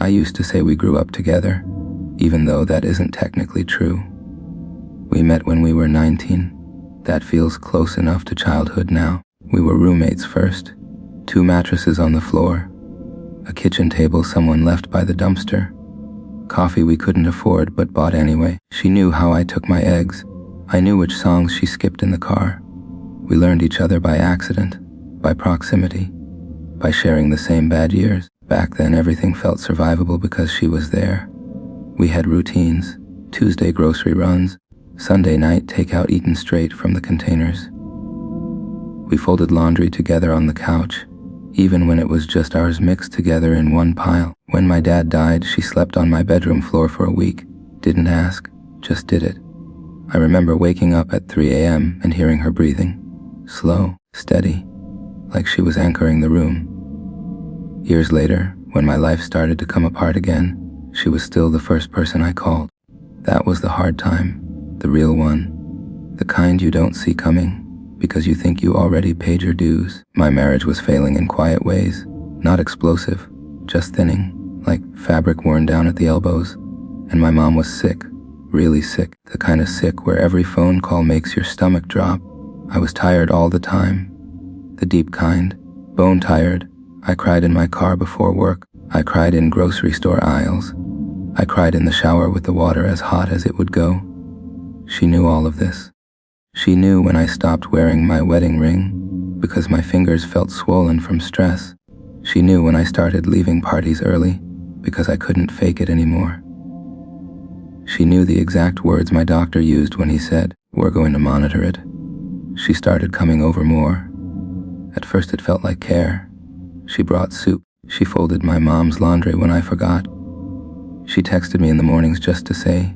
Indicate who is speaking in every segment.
Speaker 1: I used to say we grew up together, even though that isn't technically true. We met when we were 19. That feels close enough to childhood now. We were roommates first. 2 mattresses on the floor. A kitchen table someone left by the dumpster. Coffee we couldn't afford but bought anyway. She knew how I took my eggs. I knew which songs she skipped in the car. We learned each other by accident, by proximity, by sharing the same bad years. Back then everything felt survivable because she was there. We had routines, Tuesday grocery runs, Sunday night takeout eaten straight from the containers. We folded laundry together on the couch, even when it was just ours mixed together in one pile. When my dad died, she slept on my bedroom floor for a week. Didn't ask, just did it. I remember waking up at 3 a.m. and hearing her breathing. Slow, steady, like she was anchoring the room. Years later, when my life started to come apart again, she was still the first person I called. That was the hard time, the real one. The kind you don't see coming, because you think you already paid your dues. My marriage was failing in quiet ways, not explosive, just thinning, like fabric worn down at the elbows. And my mom was sick, really sick, the kind of sick where every phone call makes your stomach drop. I was tired all the time, the deep kind, bone tired. I cried in my car before work. I cried in grocery store aisles. I cried in the shower with the water as hot as it would go. She knew all of this. She knew when I stopped wearing my wedding ring because my fingers felt swollen from stress. She knew when I started leaving parties early because I couldn't fake it anymore. She knew the exact words my doctor used when he said, "We're going to monitor it." She started coming over more. At first it felt like care. She brought soup. She folded my mom's laundry when I forgot. She texted me in the mornings just to say,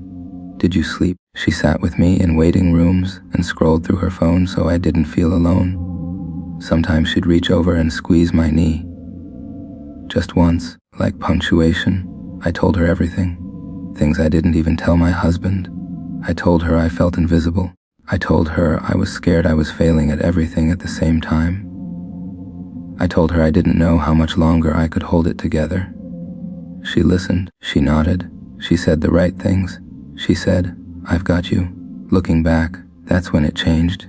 Speaker 1: "Did you sleep?" She sat with me in waiting rooms and scrolled through her phone so I didn't feel alone. Sometimes she'd reach over and squeeze my knee. Just once, like punctuation, I told her everything. Things I didn't even tell my husband. I told her I felt invisible. I told her I was scared I was failing at everything at the same time. I told her I didn't know how much longer I could hold it together. She listened, she nodded, she said the right things. She said, "I've got you." Looking back, that's when it changed.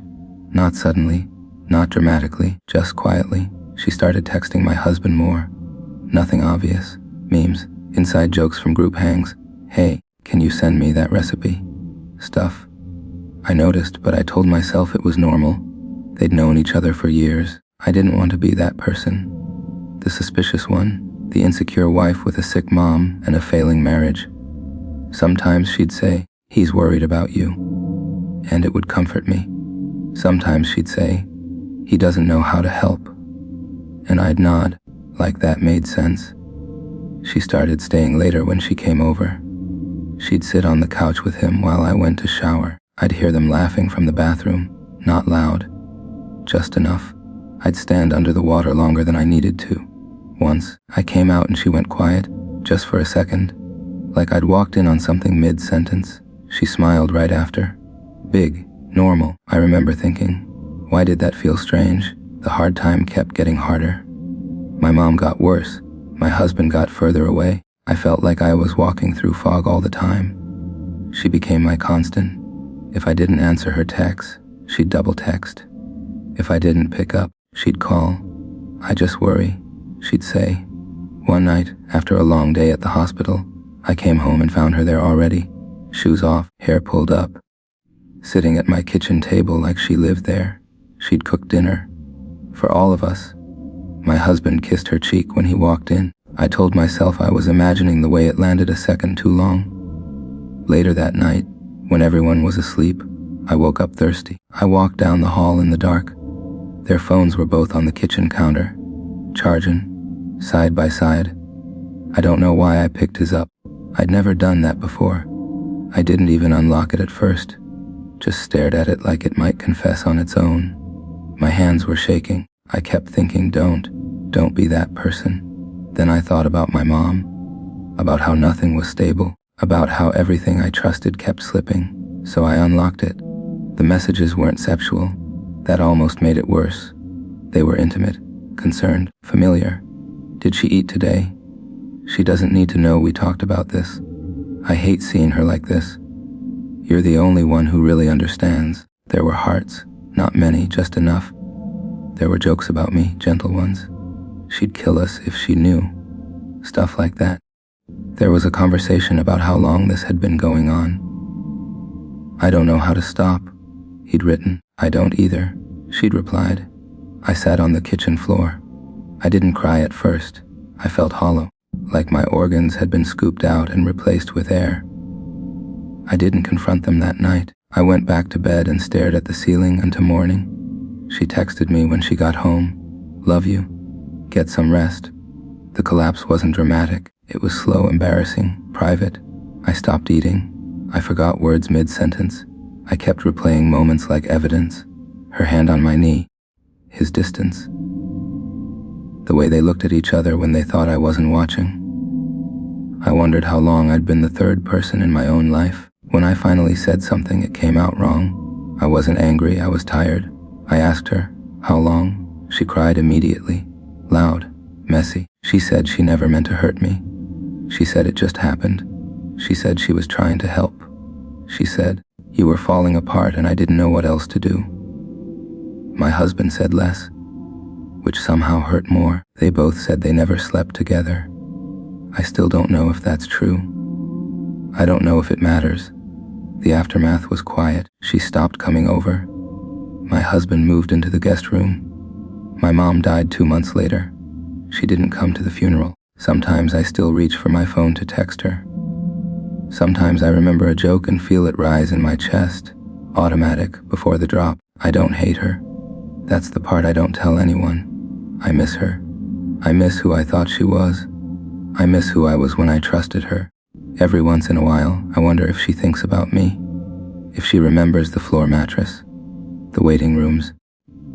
Speaker 1: Not suddenly, not dramatically, just quietly. She started texting my husband more. Nothing obvious. Memes, inside jokes from group hangs. "Hey, can you send me that recipe?" Stuff. I noticed, but I told myself it was normal. They'd known each other for years. I didn't want to be that person. The suspicious one, the insecure wife with a sick mom and a failing marriage. Sometimes she'd say, "He's worried about you," and it would comfort me. Sometimes she'd say, "He doesn't know how to help," and I'd nod, like that made sense. She started staying later when she came over. She'd sit on the couch with him while I went to shower. I'd hear them laughing from the bathroom, not loud, just enough. I'd stand under the water longer than I needed to. Once, I came out and she went quiet, just for a second, like I'd walked in on something mid-sentence. She smiled right after. Big, normal. I remember thinking, why did that feel strange? The hard time kept getting harder. My mom got worse. My husband got further away. I felt like I was walking through fog all the time. She became my constant. If I didn't answer her texts, she'd double text. If I didn't pick up, she'd call. "I just worry," she'd say. One night, after a long day at the hospital, I came home and found her there already, shoes off, hair pulled up, sitting at my kitchen table like she lived there. She'd cooked dinner for all of us. My husband kissed her cheek when he walked in. I told myself I was imagining the way it landed a second too long. Later that night, when everyone was asleep, I woke up thirsty. I walked down the hall in the dark. Their phones were both on the kitchen counter, charging, side by side. I don't know why I picked his up. I'd never done that before. I didn't even unlock it at first, just stared at it like it might confess on its own. My hands were shaking. I kept thinking, don't be that person. Then I thought about my mom, about how nothing was stable, about how everything I trusted kept slipping. So I unlocked it. The messages weren't sexual. That almost made it worse. They were intimate, concerned, familiar. "Did she eat today?" She doesn't need to know we talked about this. I hate seeing her like this. You're the only one who really understands. There were hearts, not many, just enough. There were jokes about me, gentle ones. She'd kill us if she knew. Stuff like that. There was a conversation about how long this had been going on. I don't know how to stop, he'd written. I don't either, she'd replied. I sat on the kitchen floor. I didn't cry at first. I felt hollow, like my organs had been scooped out and replaced with air. I didn't confront them that night. I went back to bed and stared at the ceiling until morning. She texted me when she got home. Love you. Get some rest. The collapse wasn't dramatic. It was slow, embarrassing, private. I stopped eating. I forgot words mid-sentence. I kept replaying moments like evidence. Her hand on my knee. His distance. The way they looked at each other when they thought I wasn't watching. I wondered how long I'd been the third person in my own life. When I finally said something, it came out wrong. I wasn't angry, I was tired. I asked her, how long? She cried immediately. Loud, messy. She said she never meant to hurt me. She said it just happened. She said she was trying to help. She said, you were falling apart and I didn't know what else to do. My husband said less, which somehow hurt more. They both said they never slept together. I still don't know if that's true. I don't know if it matters. The aftermath was quiet. She stopped coming over. My husband moved into the guest room. My mom died 2 months later. She didn't come to the funeral. Sometimes I still reach for my phone to text her. Sometimes I remember a joke and feel it rise in my chest, automatic, before the drop. I don't hate her. That's the part I don't tell anyone. I miss her. I miss who I thought she was. I miss who I was when I trusted her. Every once in a while, I wonder if she thinks about me. If she remembers the floor mattress, the waiting rooms,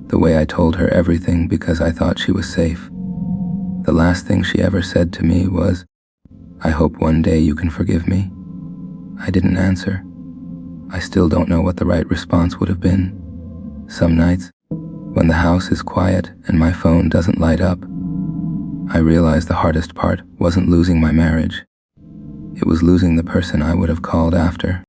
Speaker 1: the way I told her everything because I thought she was safe. The last thing she ever said to me was, I hope one day you can forgive me. I didn't answer. I still don't know what the right response would have been. Some nights, when the house is quiet and my phone doesn't light up, I realize the hardest part wasn't losing my marriage. It was losing the person I would have called after.